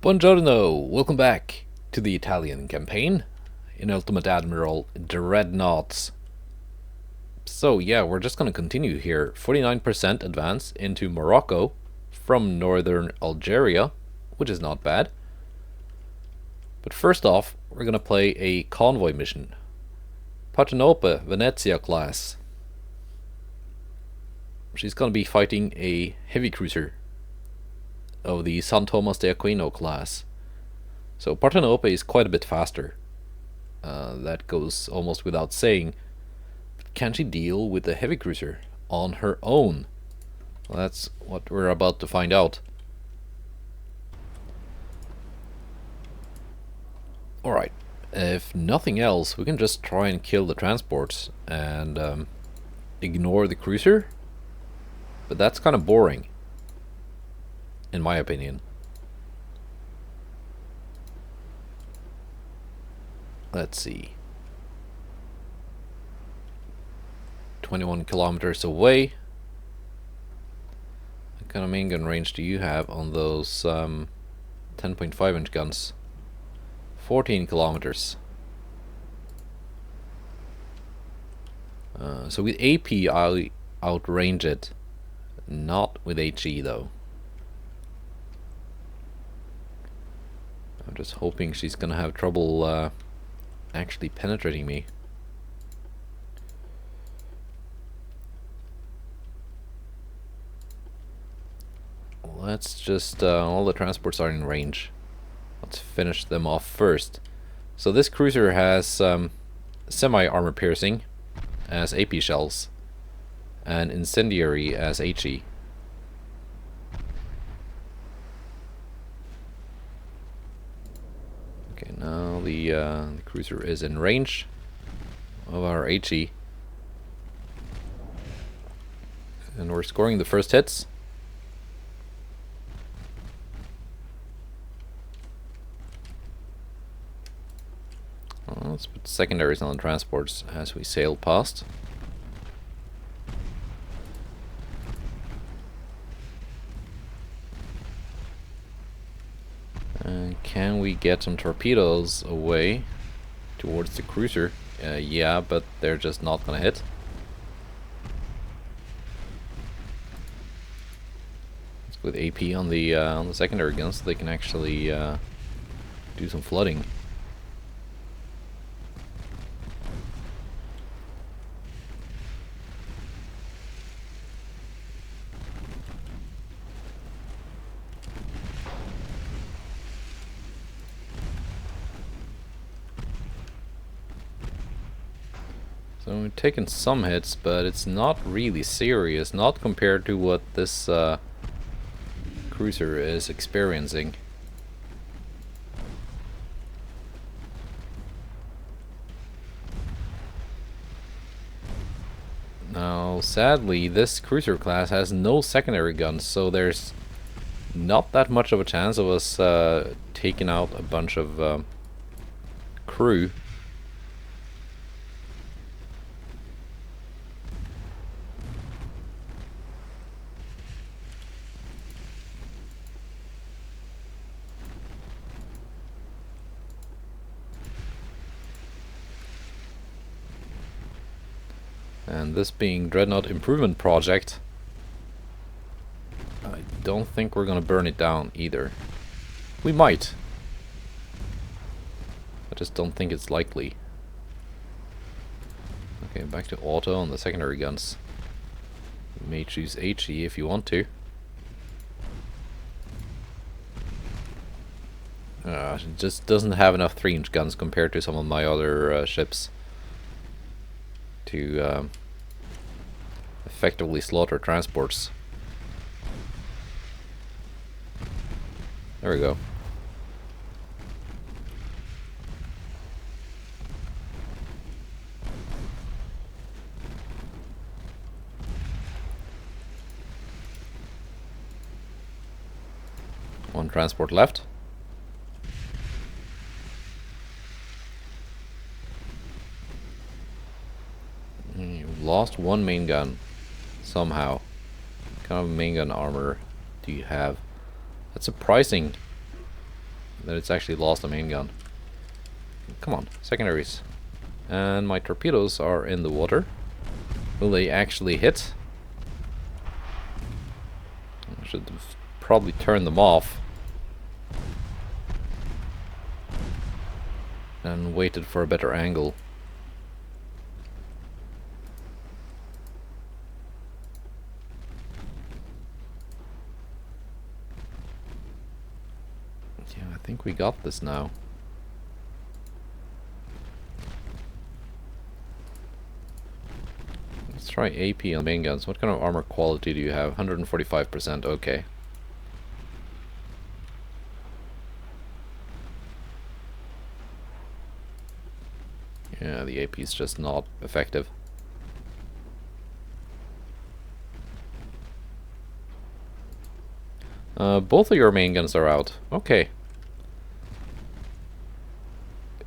Buongiorno! Welcome back to the Italian campaign in Ultimate Admiral Dreadnoughts. So yeah, we're just gonna continue here. 49% advance into Morocco from northern Algeria, which is not bad. But first off, we're gonna play a convoy mission. Partenope, Venezia class. She's gonna be fighting a heavy cruiser of the San Thomas de Aquino class. So Partenope is quite a bit faster. That goes almost without saying. But can she deal with the heavy cruiser on her own? Well, that's what we're about to find out. Alright, if nothing else, we can just try and kill the transports and ignore the cruiser. But that's kind of boring, in my opinion. Let's see. 21 kilometers away. What kind of main gun range do you have on those 10.5 inch guns? 14 kilometers. So with AP I'll outrange it. Not with HE though. I'm just hoping she's gonna have trouble actually penetrating me. Let's just all the transports are in range. Let's finish them off first. So this cruiser has semi-armor piercing as AP shells and incendiary as HE. Okay, now the cruiser is in range of our HE, and we're scoring the first hits. Well, let's put secondaries on the transports as we sail past. And can we get some torpedoes away towards the cruiser? Yeah, but they're just not gonna hit. Let's go with AP on the secondary guns so they can actually do some flooding. So we've taken some hits, but it's not really serious, not compared to what this cruiser is experiencing. Now, sadly, this cruiser class has no secondary guns, so there's not that much of a chance of us taking out a bunch of crew. And this being Dreadnought Improvement Project, I don't think we're gonna burn it down either. We might. I just don't think it's likely. Okay, back to auto on the secondary guns. You may choose HE if you want to. It just doesn't have enough 3-inch guns compared to some of my other ships to effectively slaughter transports. There we go. One transport left. You've lost one main gun. Somehow. What kind of main gun armor do you have? That's surprising. that it's actually lost a main gun. Come on, secondaries. And my torpedoes are in the water. Will they actually hit? I should have probably turned them off. And waited for a better angle. Yeah, I think we got this now. Let's try AP on main guns. What kind of armor quality do you have? 145%, okay. Yeah, the AP is just not effective. Both of your main guns are out. Okay.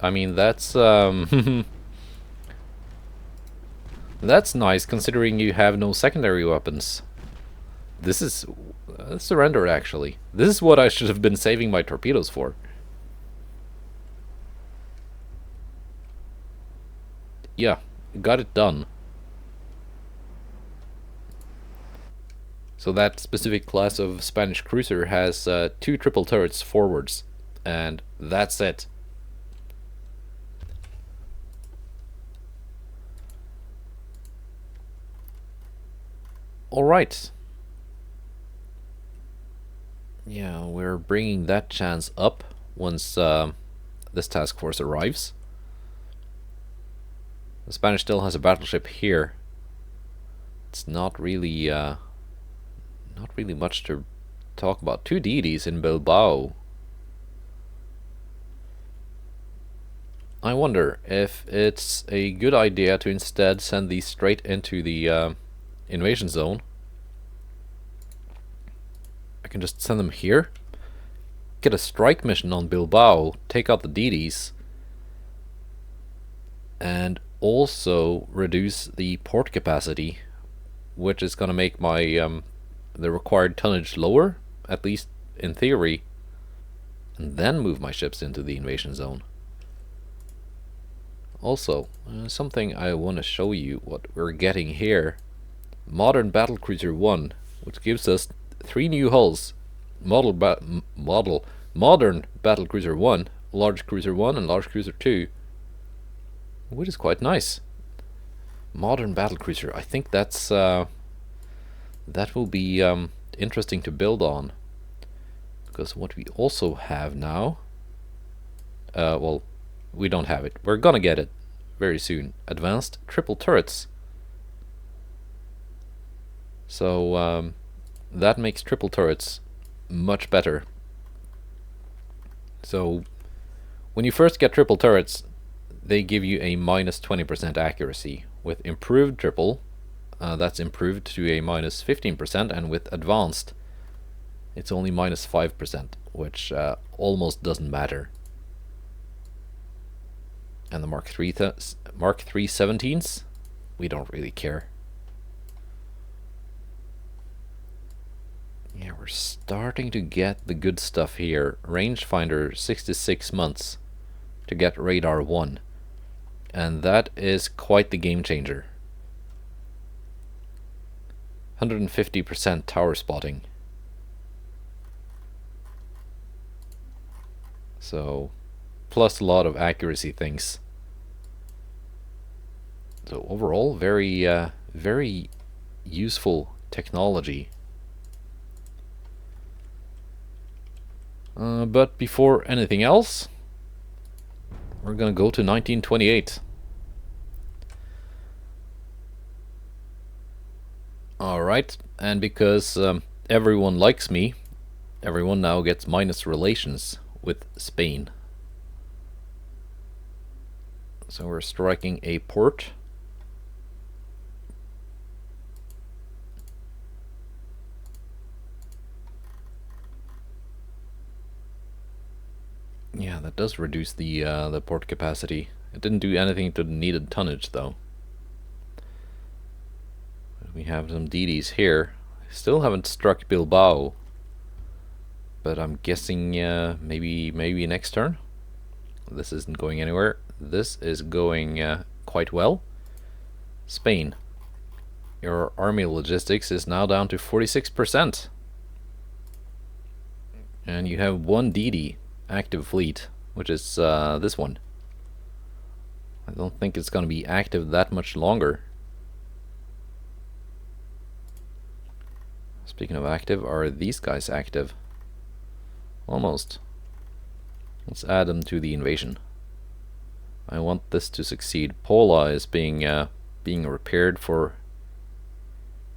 I mean, that's that's nice considering you have no secondary weapons. This is surrender actually. This is what I should have been saving my torpedoes for. Yeah, got it done. So that specific class of Spanish cruiser has 2 triple turrets forwards, and that's it. Alright. Yeah, we're bringing that chance up once this task force arrives. The Spanish still has a battleship here. It's not really much to talk about. 2 deities in Bilbao. I wonder if it's a good idea to instead send these straight into the invasion zone. I can just send them here, get a strike mission on Bilbao, take out the deities, and also reduce the port capacity, which is going to make my the required tonnage lower, at least in theory, and then move my ships into the invasion zone. Also, something I want to show you what we're getting here. Modern Battlecruiser 1, which gives us 3 new hulls. Modern Battlecruiser 1, Large Cruiser 1 and Large Cruiser 2, which is quite nice. Modern Battlecruiser, I think that's that will be interesting to build on, because what we also have now, well, we don't have it. We're gonna get it very soon. Advanced triple turrets. So that makes triple turrets much better. So when you first get triple turrets, they give you a minus 20% accuracy. With improved triple, that's improved to a minus 15%, and with advanced, it's only minus 5%, which almost doesn't matter. And the Mark III 17s, we don't really care. Yeah, we're starting to get the good stuff here. Rangefinder 66 months to get radar 1. And that is quite the game changer. 150% tower spotting. So, plus a lot of accuracy things. So overall, very useful technology. But before anything else, we're gonna go to 1928. Alright, and because everyone likes me, everyone now gets minus relations with Spain. So we're striking a port. Yeah, that does reduce the port capacity. It didn't do anything to the needed tonnage, though. We have some DDs here. Still haven't struck Bilbao. but I'm guessing maybe next turn. This isn't going anywhere. This is going quite well. Spain, your army logistics is now down to 46%. And you have one DD active fleet, which is this one. I don't think it's going to be active that much longer. Speaking of active, are these guys active? Almost. Let's add them to the invasion. I want this to succeed. Pola is being repaired for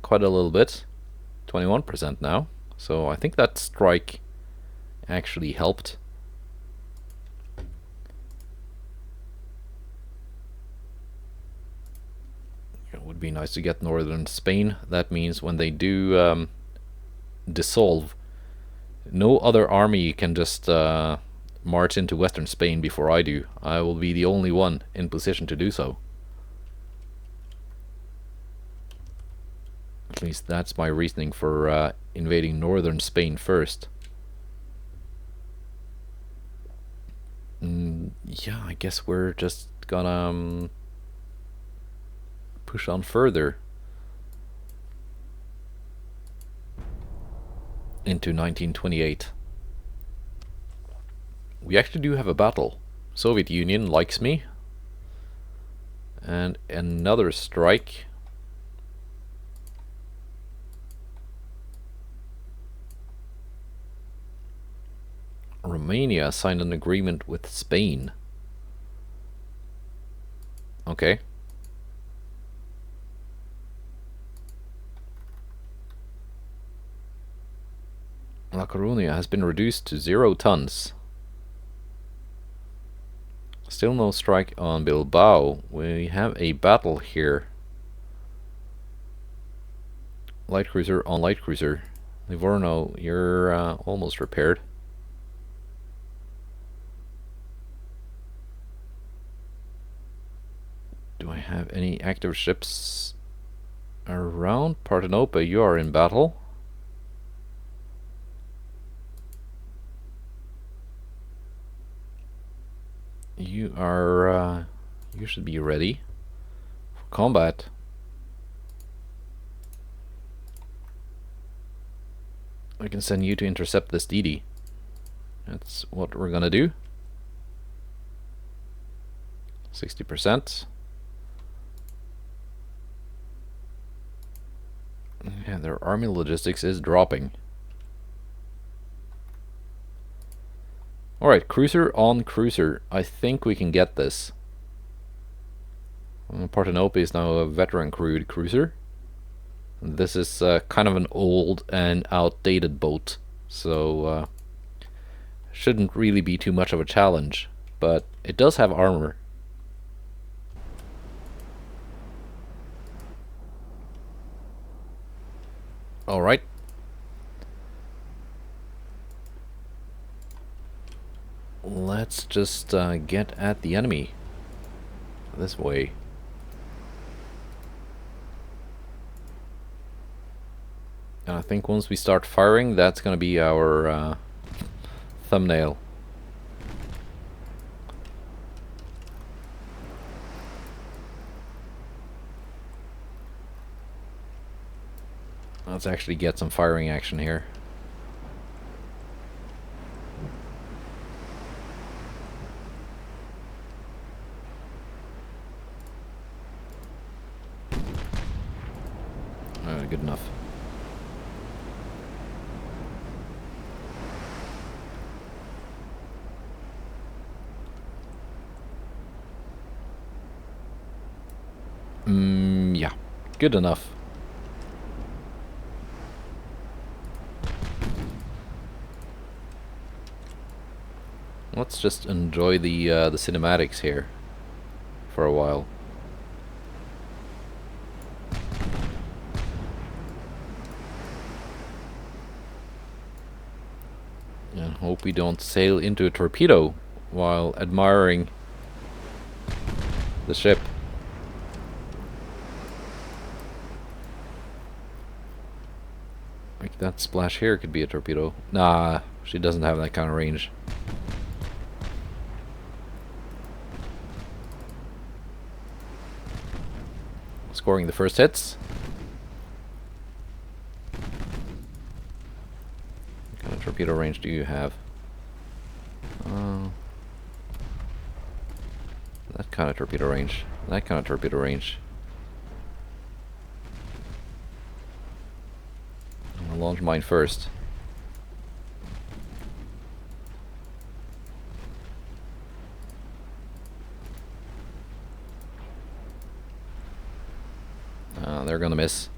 quite a little bit. 21% now. So I think that strike actually helped. It would be nice to get northern Spain. That means when they do dissolve, no other army can just march into western Spain before I do. I will be the only one in position to do so. At least that's my reasoning for invading northern Spain first. Yeah, I guess we're just gonna push on further into 1928. We actually do have a battle. Soviet Union likes me. And another strike. Romania signed an agreement with Spain. Okay. La Coruña has been reduced to 0 tons. Still no strike on Bilbao. We have a battle here. Light cruiser on light cruiser. Livorno, you're almost repaired. Do I have any active ships around? Partenope, you are in battle. You are, you should be ready for combat. I can send you to intercept this DD. That's what we're gonna do. 60%. Yeah, their army logistics is dropping. Alright, cruiser on cruiser. I think we can get this. Partenope is now a veteran crewed cruiser. This is kind of an old and outdated boat, so shouldn't really be too much of a challenge, but it does have armor. Alright. Let's just get at the enemy this way. And I think once we start firing, that's gonna be our thumbnail. Let's actually get some firing action here. Good enough. Yeah, good enough. Let's just enjoy the cinematics here for a while. And hope we don't sail into a torpedo while admiring the ship. Like that splash here could be a torpedo. Nah, She doesn't have that kind of range. Scoring the first hits. What kind of torpedo range do you have? That kind of torpedo range. That kind of torpedo range. I'll launch mine first. They're gonna miss.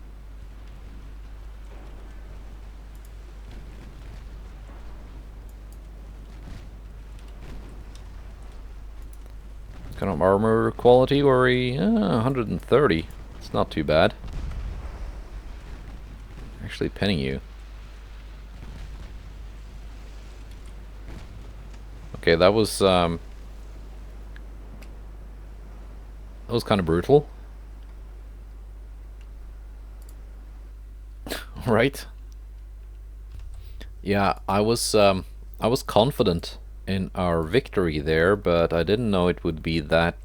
Kind of armor quality, or 130. It's not too bad. Actually penning you. Okay, that was kind of brutal. Right? Yeah, I was confident in our victory there, but I didn't know it would be that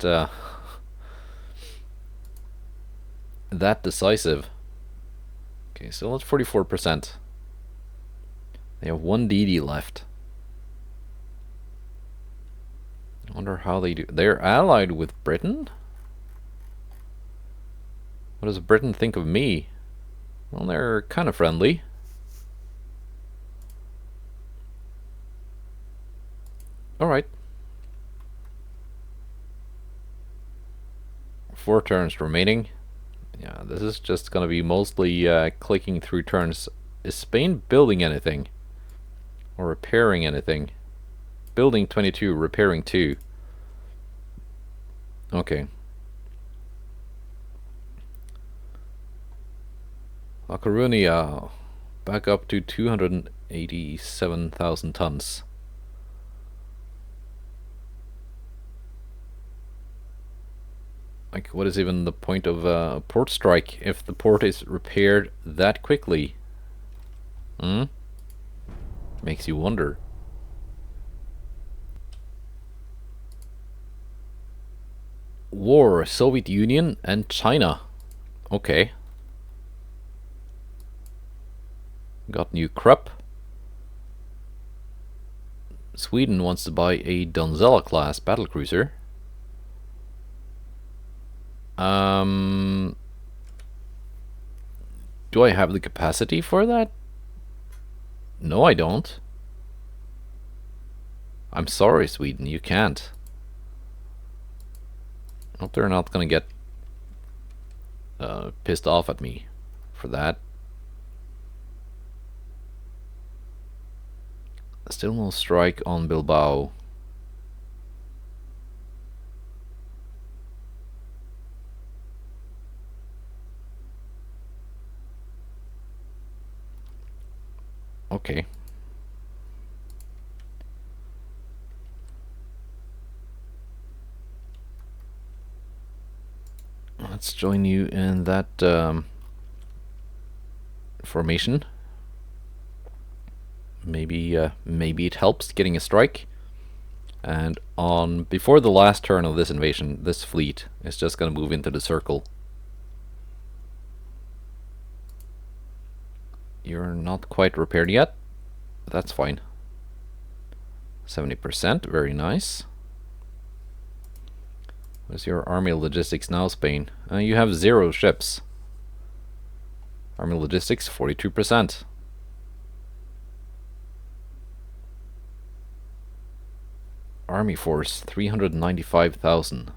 that decisive. Okay, so it's 44%. They have one DD left. I wonder how they do. They're allied with Britain? What does Britain think of me? Well, they're kind of friendly. Alright. 4 turns remaining. Yeah, this is just gonna be mostly clicking through turns. Is Spain building anything? Or repairing anything? Building 22, repairing 2. Okay. Macaronia back up to 287,000 tons. Like, what is even the point of a port strike if the port is repaired that quickly? Makes you wonder. War, Soviet Union and China. Okay. Got new Krupp. Sweden wants to buy a Donzella class battlecruiser. Do I have the capacity for that? No, I don't. I'm sorry, Sweden, you can't. Hope they're not gonna get pissed off at me for that. Still no strike on Bilbao. Okay. Let's join you in that formation. Maybe it helps getting a strike. And before the last turn of this invasion, this fleet is just gonna move into the circle. You're not quite repaired yet. That's fine. 70%, very nice. What's your army logistics now, Spain? You have 0 ships. Army logistics, 42%. Army force, 395,000.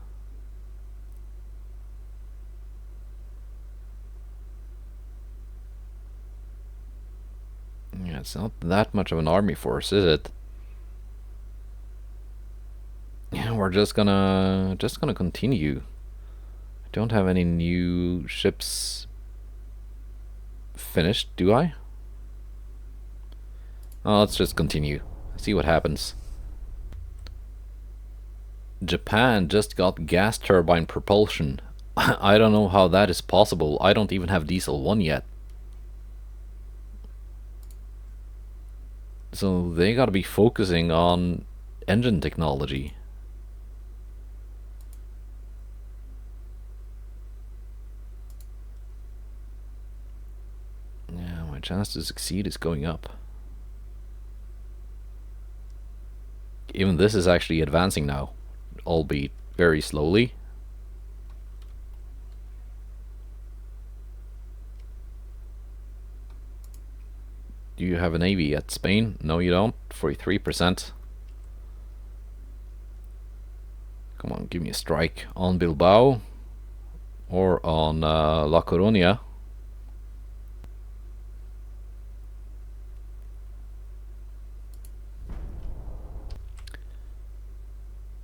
Yeah, it's not that much of an army force, is it? Yeah, we're just gonna continue. I don't have any new ships finished, do I? Oh, let's just continue. See what happens. Japan just got gas turbine propulsion. I don't know how that is possible. I don't even have diesel 1 yet. So they gotta be focusing on engine technology. Yeah, my chance to succeed is going up. Even this is actually advancing now, albeit very slowly. Do you have a navy at Spain? No, you don't. 43%. Come on, give me a strike on Bilbao or on La Coruña.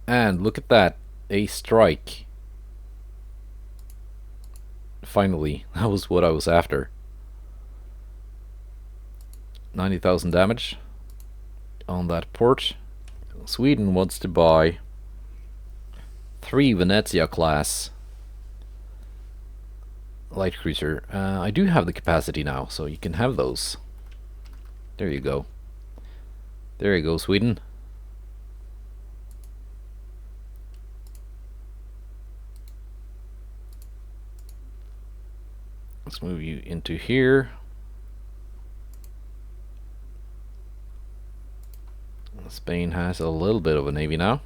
And look at that, a strike. Finally, that was what I was after. 90,000 damage on that port. Sweden wants to buy 3 Venezia class light cruiser. I do have the capacity now, so you can have those. There you go. There you go, Sweden. Let's move you into here. Spain has a little bit of a navy now.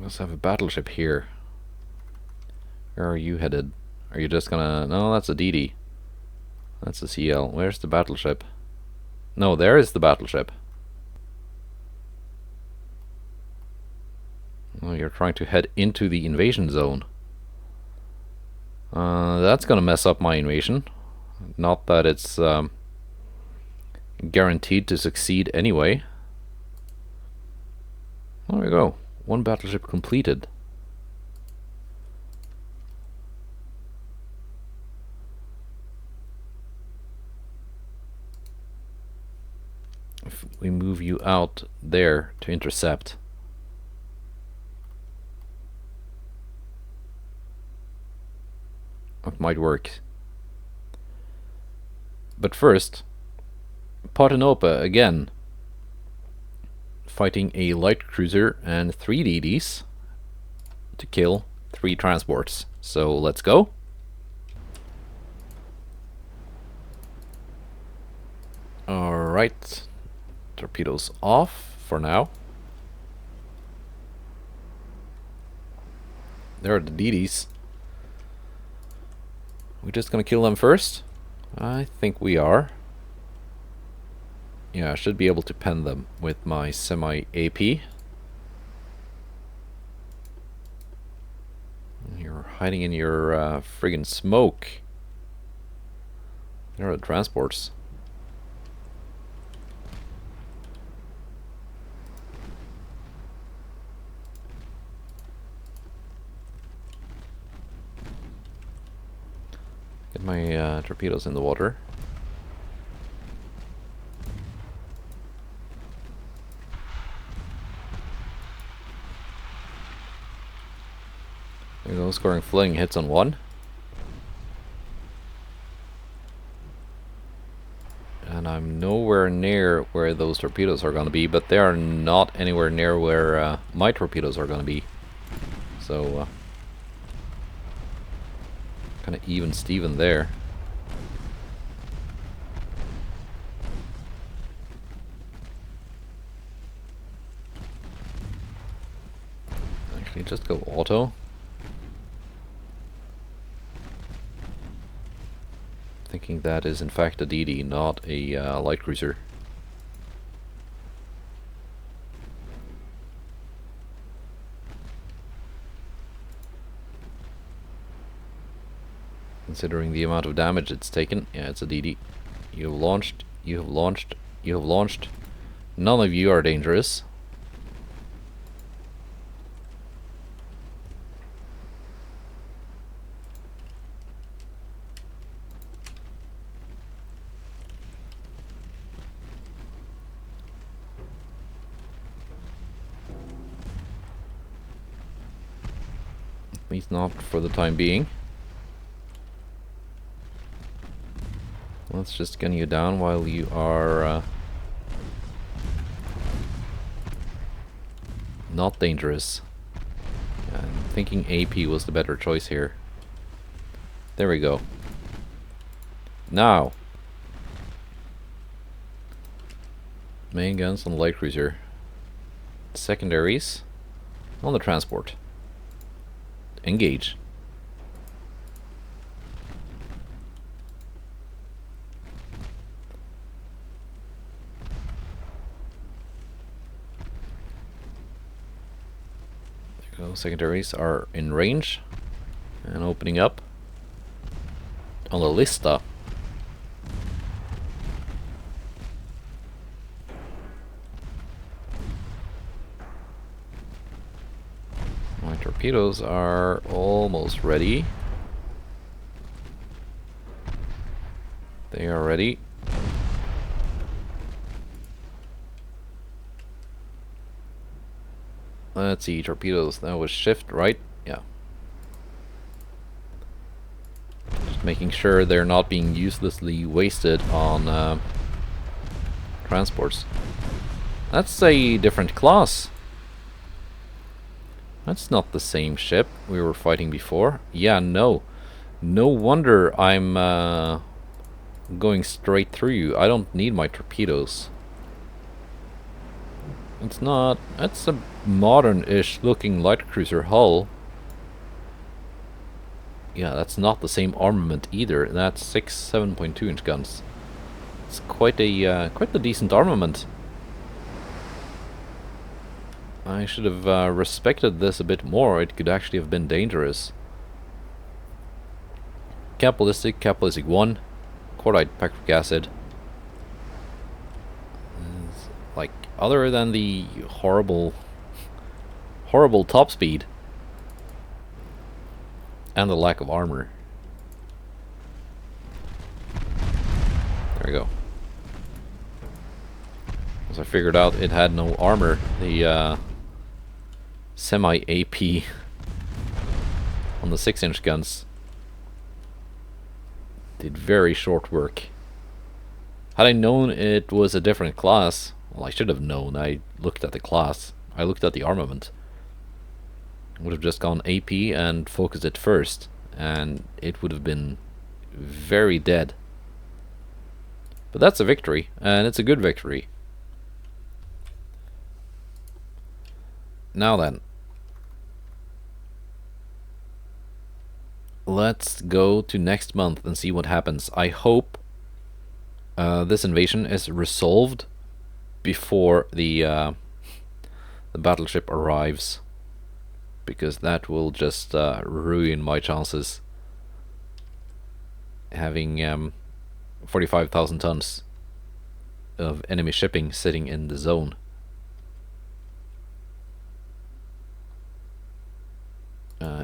Let's have a battleship here. Where are you headed? Are you just gonna... No, that's a DD. That's a CL. Where's the battleship? No, there is the battleship. Oh, you're trying to head into the invasion zone. That's gonna mess up my invasion. Not that it's guaranteed to succeed anyway. There we go. 1 battleship completed. If we move you out there to intercept. It might work. But first, Partenope again. Fighting a light cruiser and 3 DDs to kill 3 transports. So let's go. Alright. Torpedoes off for now. There are the DDs. We're just gonna kill them first? I think we are. Yeah, I should be able to pen them with my semi-AP. You're hiding in your friggin' smoke. There are the transports. Get my torpedoes in the water. There you go, scoring flying hits on 1. And I'm nowhere near where those torpedoes are going to be, but they are not anywhere near where my torpedoes are going to be. So, kind of even Steven there. Actually, just go auto. Thinking that is in fact a DD, not a light cruiser. Considering the amount of damage it's taken, yeah, it's a DD. You have launched, you have launched, you have launched. None of you are dangerous. least not for the time being. Let's just gun you down while you are not dangerous. I'm thinking AP was the better choice here. There we go. Now, main guns on the light cruiser. Secondaries on the transport. Engage. There you go. Secondaries are in range and opening up on the Lista. My torpedoes are almost ready. They are ready. Let's see, torpedoes. That was shift, right? Yeah. Just making sure they're not being uselessly wasted on transports. That's a different class. That's not the same ship we were fighting before. Yeah, no. No wonder I'm going straight through you. I don't need my torpedoes. It's not... That's a modern-ish looking light cruiser hull. Yeah, that's not the same armament either. That's 7.2 inch guns. It's quite a decent armament. I should have respected this a bit more. It could actually have been dangerous. Capitalistic 1, cordite petric acid. Like, other than the horrible top speed and the lack of armor. There we go. As I figured out, it had no armor. The semi-AP on the 6-inch guns did very short work. Had I known it was a different class, well, I should have known. I looked at the class. I looked at the armament. I would have just gone AP and focused it first, and it would have been very dead. But that's a victory, and it's a good victory. Now then, let's go to next month and see what happens. I hope this invasion is resolved before the battleship arrives, because that will just ruin my chances. Having 45,000 tons of enemy shipping sitting in the zone.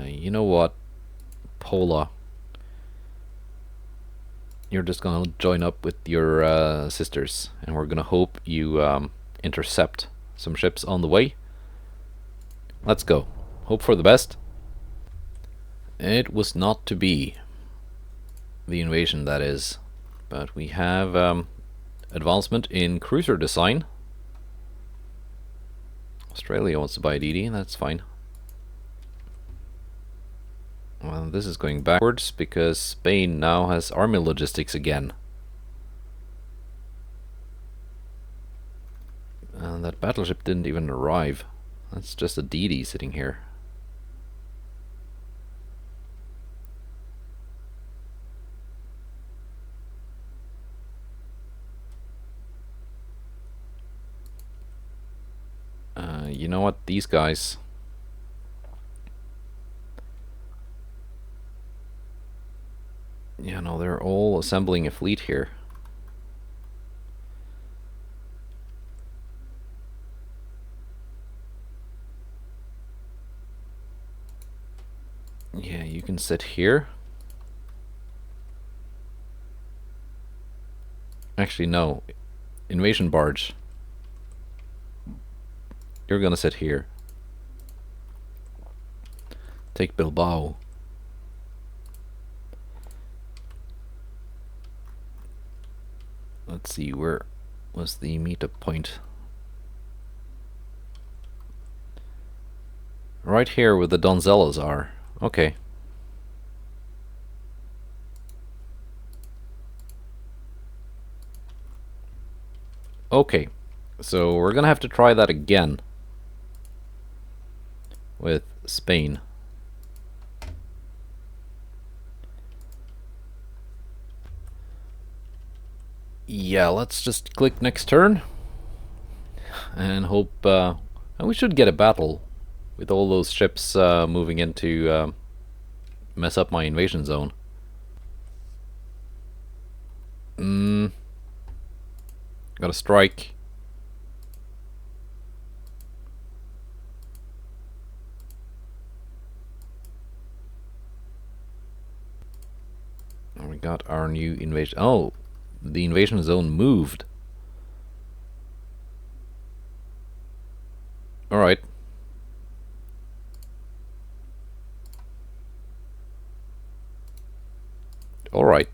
You know what, Pola? You're just gonna join up with your sisters, and we're gonna hope you intercept some ships on the way. Let's go. Hope for the best. It was not to be. The invasion, that is. But we have advancement in cruiser design. Australia wants to buy a DD, that's fine. Well, this is going backwards because Spain now has army logistics again. And that battleship didn't even arrive. That's just a DD sitting here. You know what? These guys... Yeah, no, they're all assembling a fleet here. Yeah, you can sit here. Actually, no. Invasion barge. You're gonna sit here. take Bilbao. Let's see, where was the meetup point? Right here where the Donzellas are. Okay. Okay, so we're gonna have to try that again with Spain. Yeah, let's just click next turn and hope and we should get a battle with all those ships moving in to mess up my invasion zone. Gotta strike. And we got our new invasion. Oh, the invasion zone moved. Alright. Alright.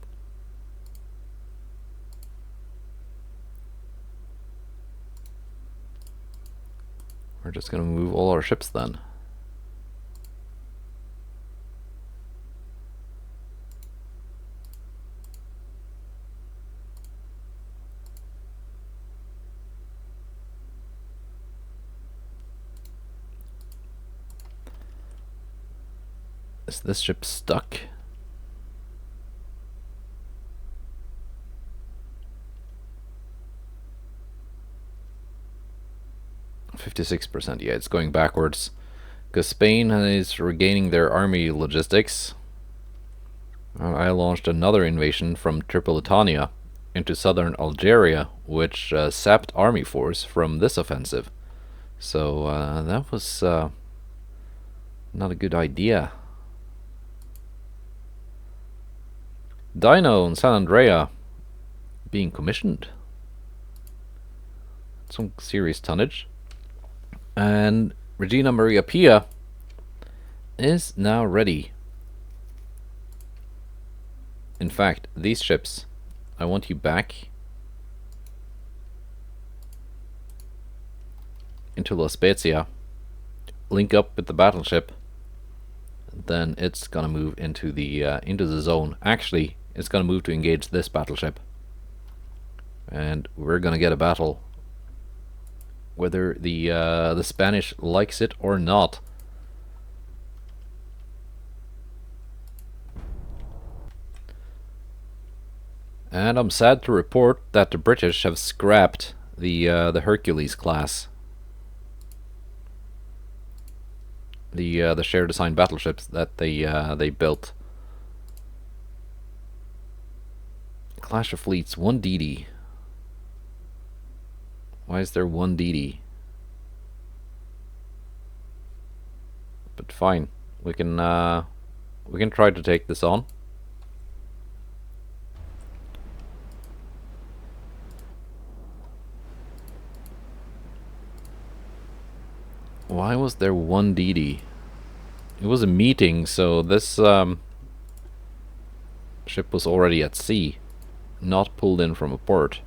We're just gonna move all our ships then. Is this ship stuck? %, yeah, it's going backwards. Because Spain is regaining their army logistics. I launched another invasion from Tripolitania into southern Algeria, which sapped army force from this offensive. So that was not a good idea. Dino and San Andrea being commissioned. Some serious tonnage. And Regina Maria Pia is now ready. In fact, these ships, I want you back into La Spezia, link up with the battleship, then it's gonna move into the zone. Actually, it's gonna move to engage this battleship, and we're gonna get a battle, whether the Spanish likes it or not. And I'm sad to report that the British have scrapped the Hercules class, the shared assigned battleships that they built. Clash of Fleets, 1 DD. Why is there 1 DD? But fine, we can try to take this on. Why was there 1 DD? It was a meeting, so this ship was already at sea, not pulled in from a port.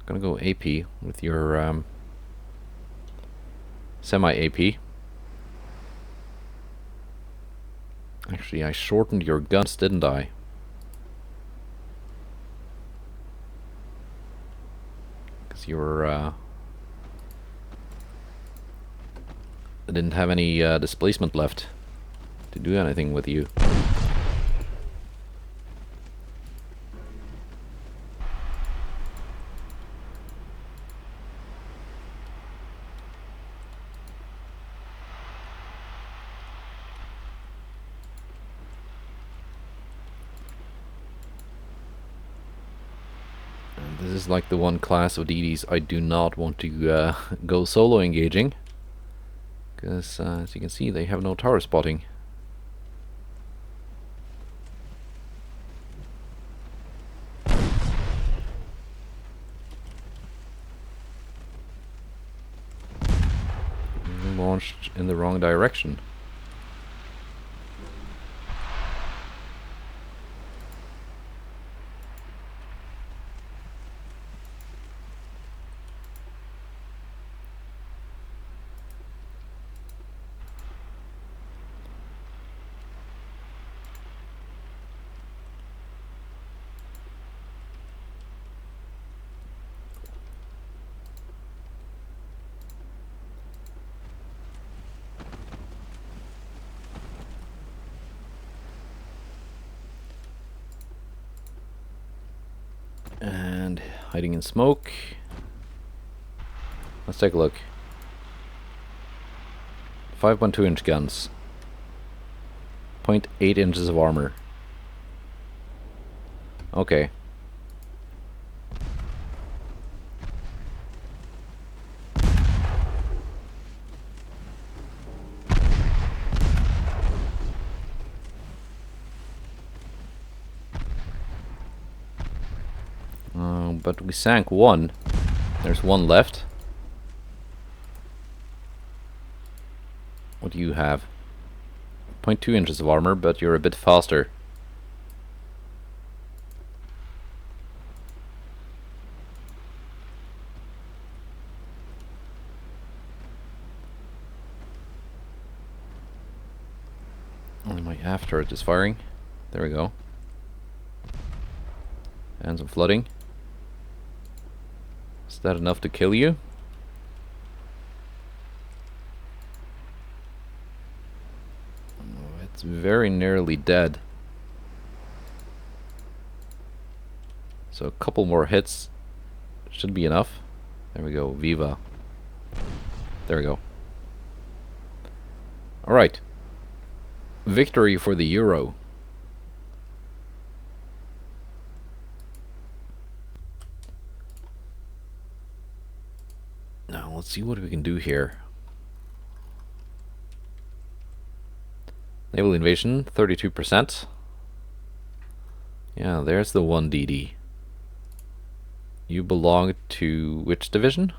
Gonna go AP with your semi-AP. Actually, I shortened your guns, didn't I? Because you're I didn't have any displacement left to do anything with you. This is like the one class of DDs I do not want to go solo engaging, because as you can see, they have no tower spotting. in the wrong direction. And hiding in smoke. Let's take a look. 5.2-inch guns. 0.8 inches of armor. Okay. But we sank one. There's one left. What do you have? 0.2 inches of armor, but you're a bit faster. Only my aft turret is firing. There we go. And some flooding. Is that enough to kill you? Oh, it's very nearly dead. So a couple more hits should be enough. There we go. Viva. There we go. Alright. Victory for the Euro. Now let's see what we can do here. Naval invasion, 32%. Yeah, there's the 1 DD. You belong to which division?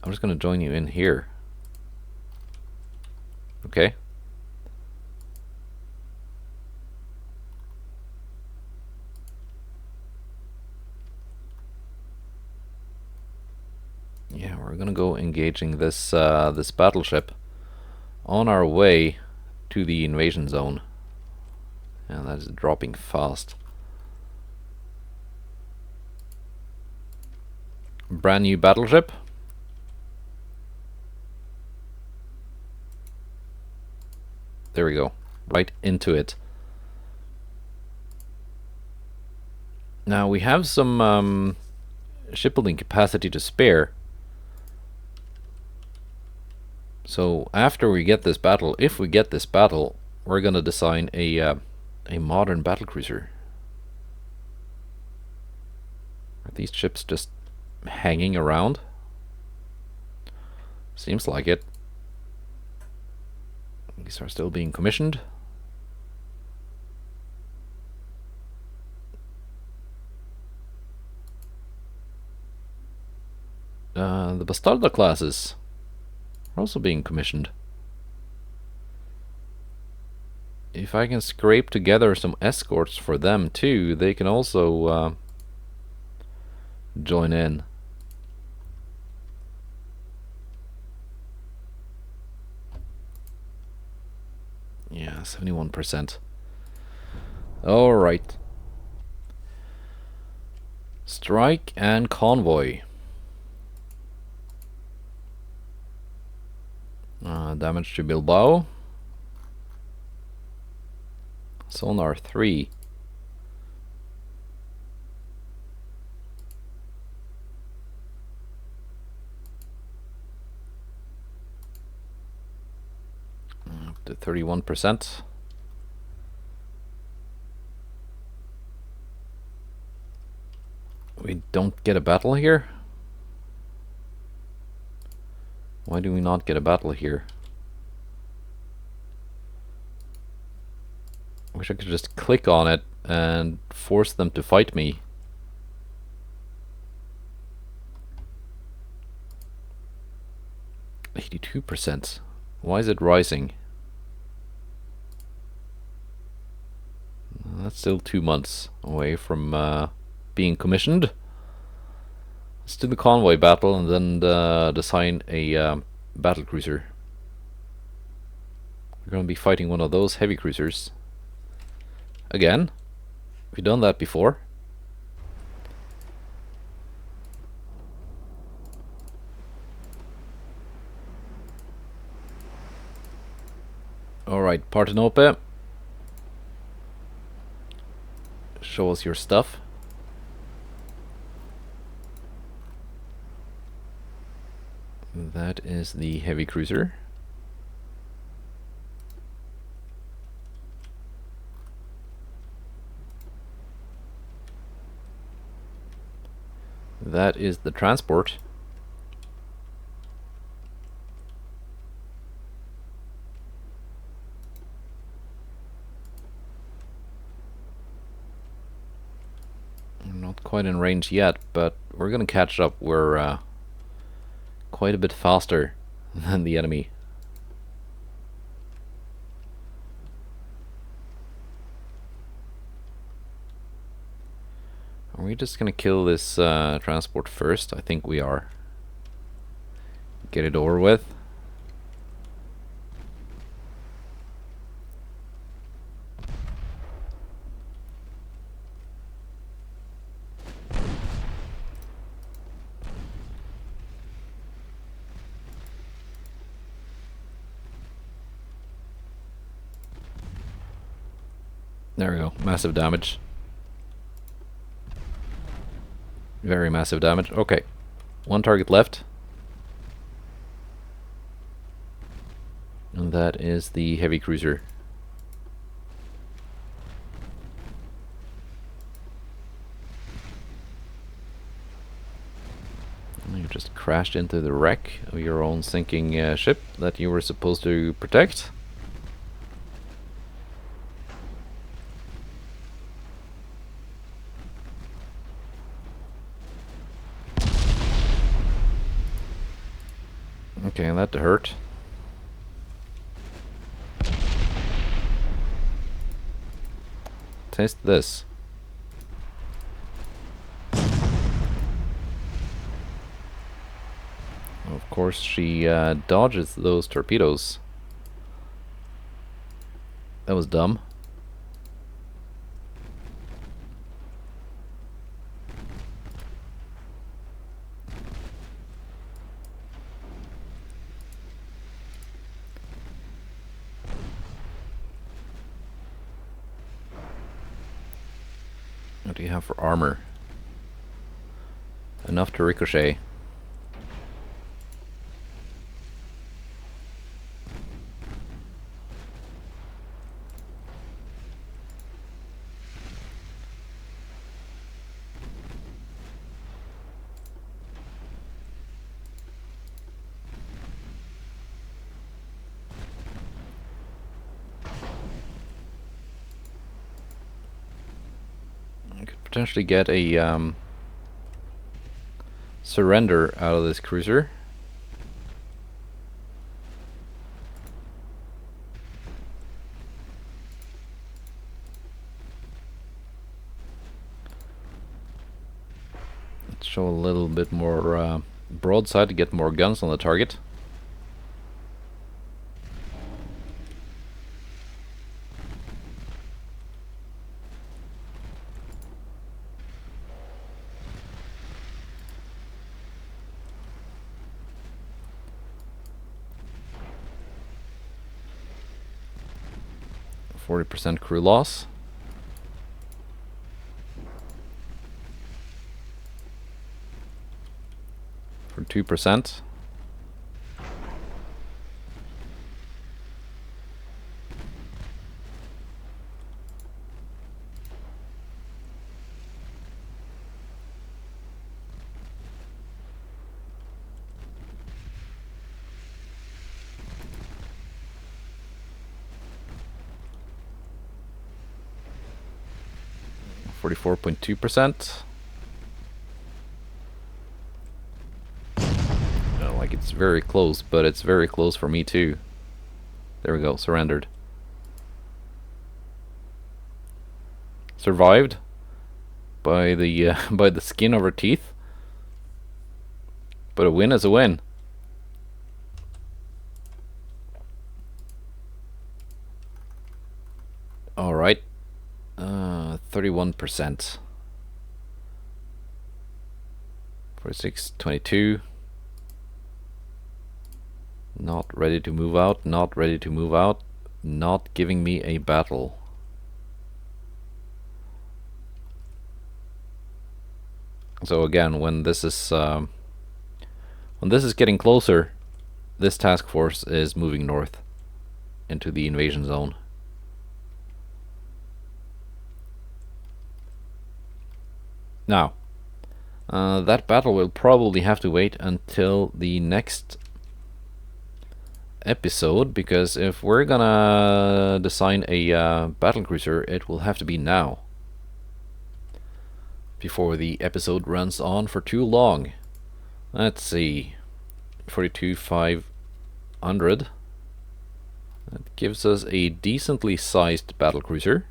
I'm just going to join you in here. Okay. Yeah, we're gonna go engaging this this battleship on our way to the invasion zone. And that is dropping fast. Brand new battleship. There we go. Right into it. Now we have some shipbuilding capacity to spare. So after we get this battle, if we get this battle, we're gonna design a modern battlecruiser. Are these ships just hanging around? Seems like it. These are still being commissioned. The Bastarda classes are also being commissioned. If I can scrape together some escorts for them too, they can also join in. Yeah, 71%. Alright. Strike and convoy. Damage to Bilbao. Sonar 3. Up to 31%. We don't get a battle here? Why do we not get a battle here? Wish I could just click on it and force them to fight me. 82%. Why is it rising? That's still 2 months away from being commissioned. Let's do the convoy battle and then design a battlecruiser. We're going to be fighting one of those heavy cruisers. Again, we've done that before. Alright, Partenope. Show us your stuff. That is the heavy cruiser. That is the transport. I'm not quite in range yet, but we're gonna catch up. We're quite a bit faster than the enemy. Are we just gonna kill this transport first? I think we are. Get it over with. There we go. Massive damage. Very massive damage. Okay. One target left. And that is the heavy cruiser. You just crashed into the wreck of your own sinking ship that you were supposed to protect. Okay, that hurt. Taste this. Of course, she dodges those torpedoes. That was dumb. What do you have for armor? Enough to ricochet. Potentially get a surrender out of this cruiser. Let's show a little bit more broadside to get more guns on the target. %40 crew loss. For 2%. %. Like it's very close, but it's very close for me too. There we go, surrendered. Survived by the by the skin of her teeth. But a win is a win. All right, 31%. 46, 22. Not ready to move out. Not ready to move out. Not giving me a battle. So again, when this is getting closer, this task force is moving north into the invasion zone. Now, that battle will probably have to wait until the next episode, because if we're gonna design a battlecruiser, it will have to be now, before the episode runs on for too long. Let's see, 42,500. That gives us a decently sized battlecruiser.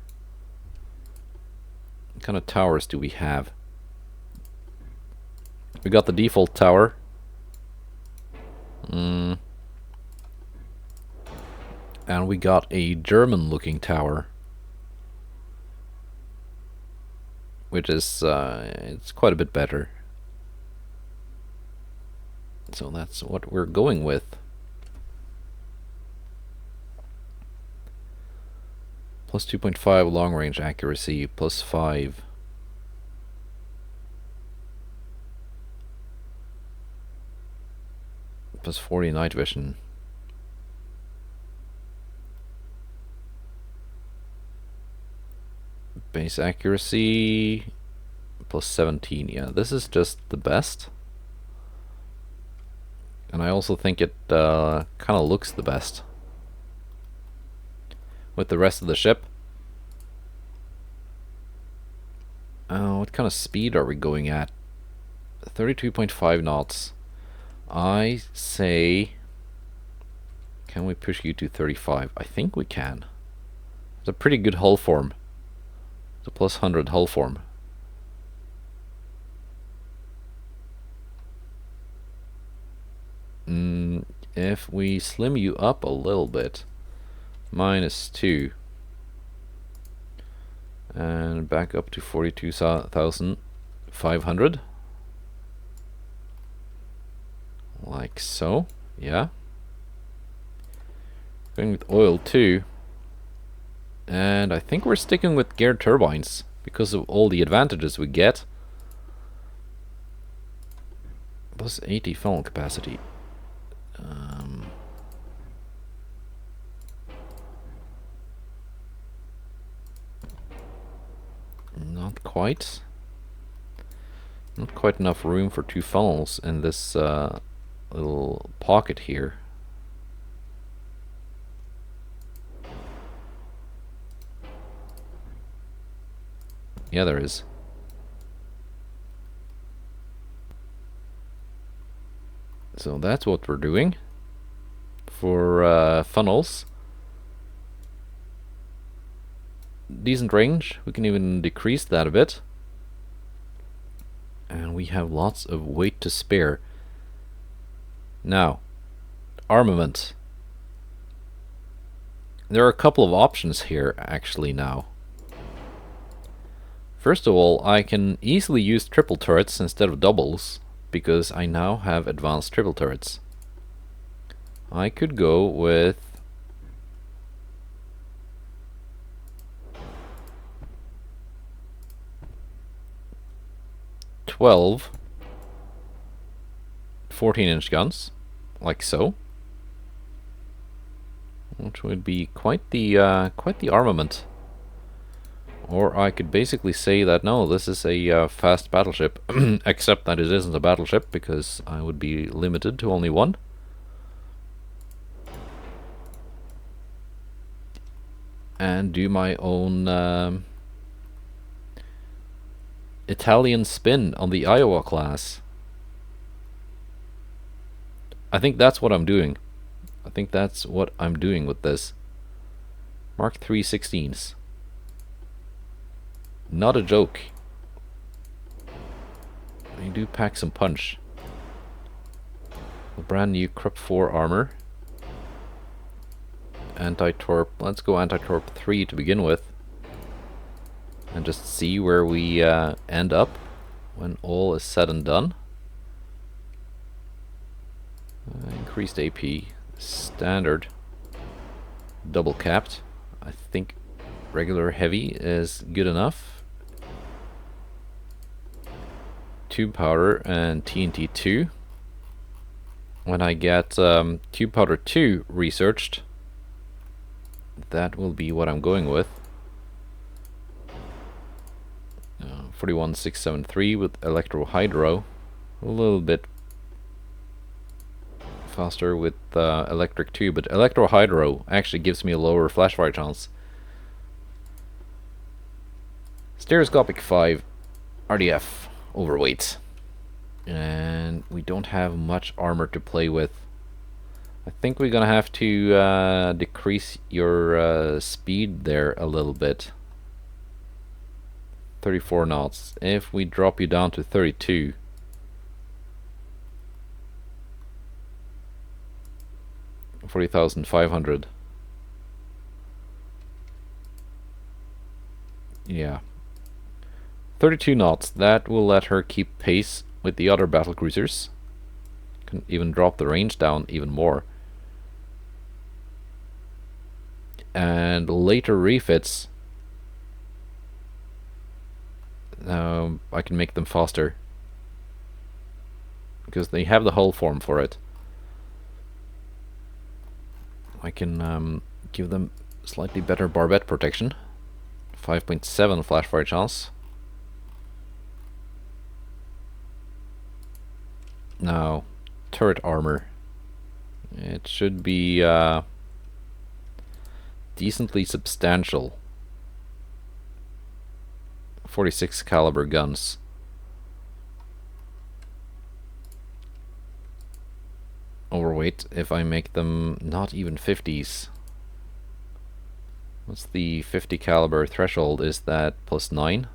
What kind of towers do we have? We got the default tower. And we got a German looking tower, which is it's quite a bit better. So that's what we're going with. Plus 2.5 long range accuracy, plus 5. Plus 40 night vision. Base accuracy plus 17. Yeah, this is just the best. And I also think it kind of looks the best with the rest of the ship. What kind of speed are we going at? 32.5 knots. I say, can we push you to 35? I think we can. It's a pretty good hull form. It's a plus 100 hull form. If we slim you up a little bit, -2, and back up to 42,500, like so. Yeah, going with oil too, and I think we're sticking with geared turbines because of all the advantages we get. Plus 80 funnel capacity. Not quite. Not quite enough room for 2 funnels in this little pocket here. Yeah, there is. So that's what we're doing for funnels. Decent range. We can even decrease that a bit. And we have lots of weight to spare. Now, armament. There are a couple of options here actually now. First of all, I can easily use triple turrets instead of doubles, because I now have advanced triple turrets. I could go with 12 14-inch guns, like so, which would be quite the armament. Or I could basically say that no, this is a fast battleship, except that it isn't a battleship because I would be limited to only one. And do my own Italian spin on the Iowa class. I think that's what I'm doing. I think that's what I'm doing with this. Mark 3 16s. Not a joke. They do pack some punch. A brand new Krupp 4 armor. Anti-torp. Let's go anti-torp 3 to begin with. And just see where we end up when all is said and done. Increased AP. Standard. Double capped. I think regular heavy is good enough. Tube powder and TNT 2. When I get tube powder 2 researched, that will be what I'm going with. 41673 with electro hydro, a little bit faster with electric 2, but electro hydro actually gives me a lower flashfire chance. Stereoscopic 5 RDF overweight, and we don't have much armor to play with. I think we're gonna have to decrease your speed there a little bit. 34 knots. If we drop you down to 32, $40,500. Yeah. 32 knots. That will let her keep pace with the other battlecruisers. Can even drop the range down even more. And later refits, I can make them faster because they have the hull form for it. I can give them slightly better barbette protection. 5.7 flashfire chance. Now, turret armor. It should be decently substantial. 46 caliber guns. Overweight if I make them not even 50s. What's the 50 caliber threshold? Is that +9?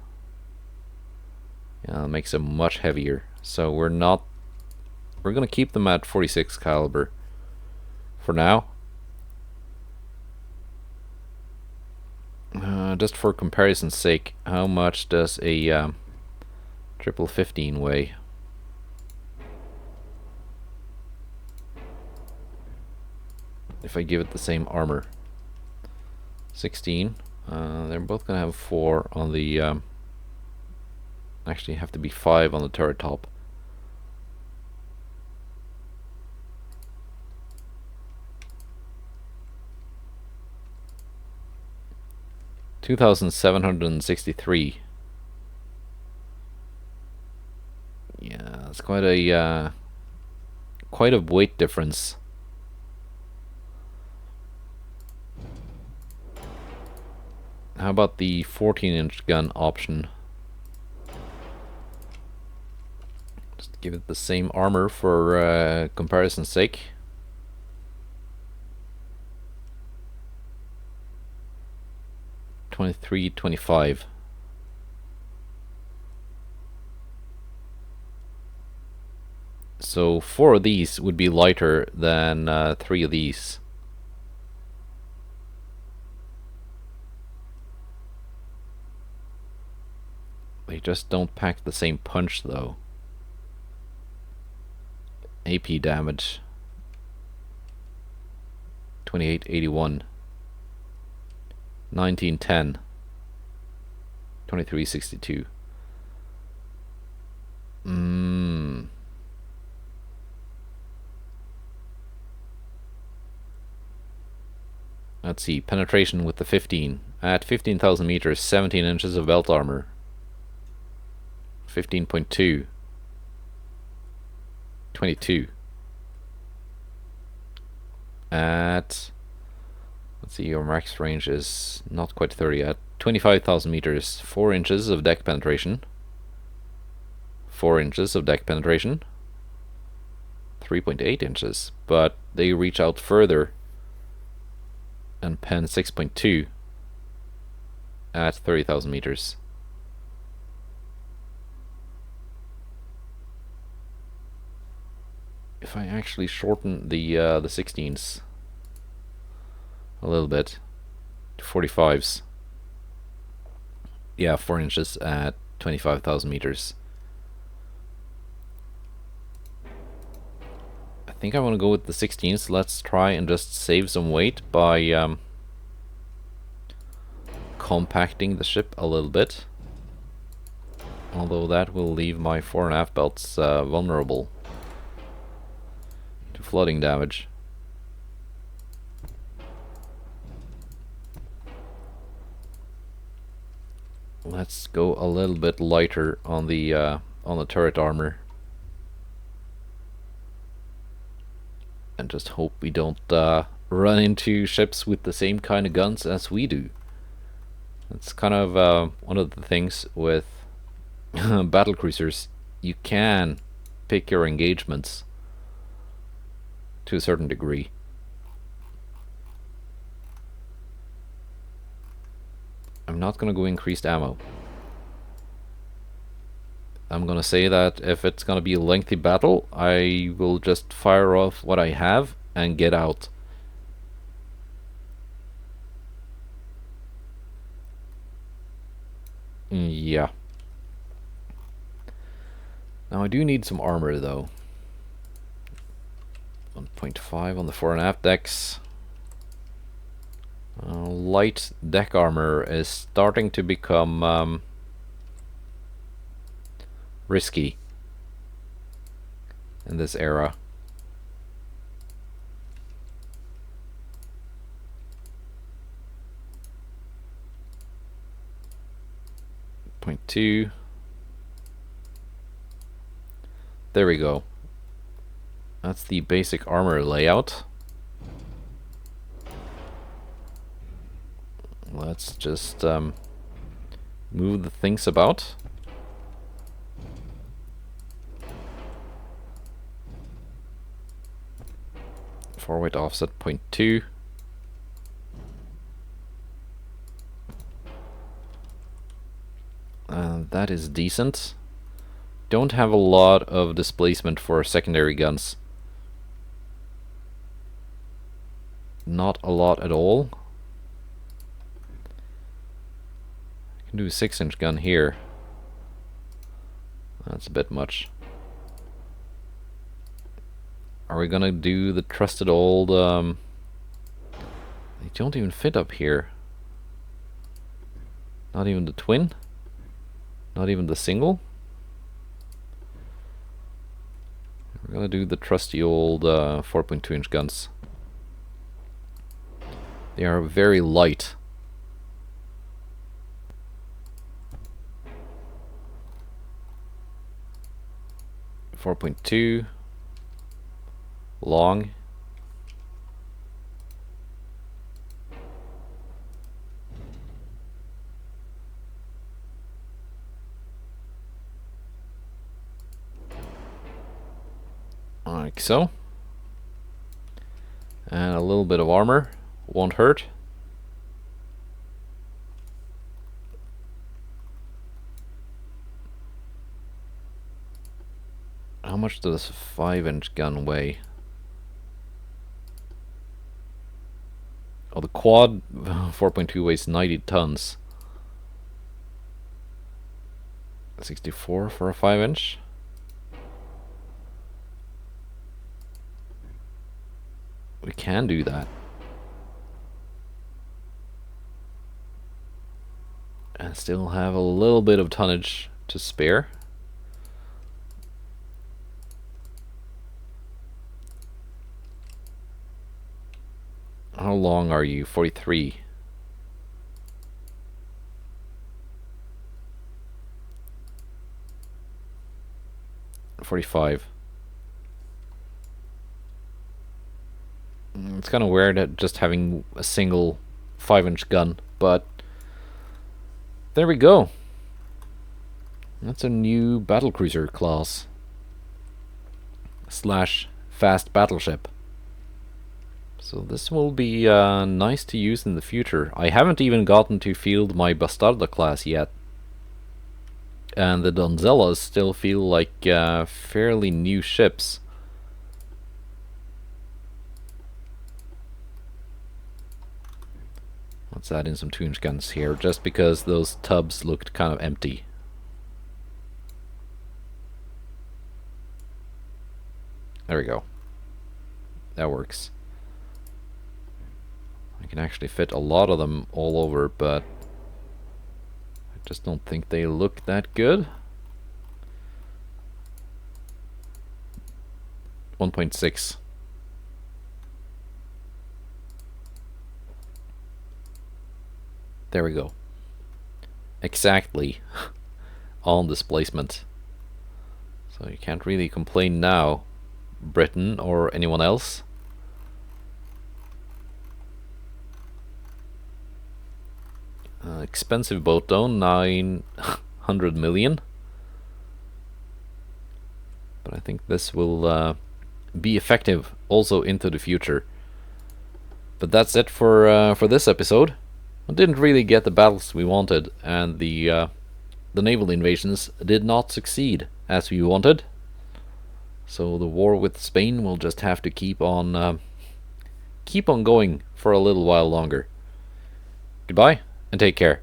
Yeah, it makes them much heavier. So we're gonna keep them at 46 caliber for now. Just for comparison's sake, how much does a triple 15 weigh? If I give it the same armor. 16. They're both gonna have 4 on the actually have to be 5 on the turret top. $2,763. Yeah, it's quite a weight difference. How about the 14-inch gun option? Just give it the same armor for comparison's sake. $23.25. So 4 of these would be lighter than 3 of these. They just don't pack the same punch though. AP damage 2881. 1910. 2362. Let's see, penetration with the 15. At 15,000 meters, 17 inches of belt armor. 15.2. 22. At, let's see, your max range is not quite 30. At 25,000 meters, 4 inches of deck penetration. 4 inches of deck penetration. 3.8 inches, but they reach out further and pen 6.2 at 30,000 meters. If I actually shorten the 16s a little bit to 45s, yeah, 4 inches at 25,000 meters. I think I want to go with the 16s. Let's try and just save some weight by compacting the ship a little bit. Although that will leave my fore and aft belts vulnerable to flooding damage. Let's go a little bit lighter on the turret armor, and just hope we don't run into ships with the same kind of guns as we do. That's kind of one of the things with battlecruisers. You can pick your engagements to a certain degree. I'm not gonna go increased ammo. I'm gonna say that if it's gonna be a lengthy battle, I will just fire off what I have and get out. Yeah. Now I do need some armor though. 1.5 on the fore and aft decks. Light deck armor is starting to become risky in this era. Point 2. There we go. That's the basic armor layout. Let's just move the things about. Forward offset 0.2. That is decent. Don't have a lot of displacement for secondary guns. Not a lot at all. I can do a 6-inch gun here. That's a bit much. Are we gonna do the trusted old they don't even fit up here. Not even the twin? Not even the single? We're gonna do the trusty old 4.2-inch guns. They are very light. .2 long. Like so. And a little bit of armor won't hurt. How much does a 5-inch gun weigh? Oh, the quad 4.2 weighs 90 tons. 64 for a 5-inch. We can do that. And still have a little bit of tonnage to spare. How long are you? 43. .45. It's kind of weird at just having a single 5-inch gun, but there we go. That's a new battlecruiser class / fast battleship. So this will be nice to use in the future. I haven't even gotten to field my Bastardo class yet. And the Donzellas still feel like fairly new ships. Let's add in some Toonsh guns here, just because those tubs looked kind of empty. There we go. That works. I can actually fit a lot of them all over, but I just don't think they look that good. 1.6. There we go. Exactly on displacement. So you can't really complain now, Britain or anyone else. Expensive boat though, 900 million. But I think this will be effective also into the future. But that's it for this episode. I didn't really get the battles we wanted, and the naval invasions did not succeed as we wanted. So the war with Spain will just have to keep on going for a little while longer. Goodbye, and take care.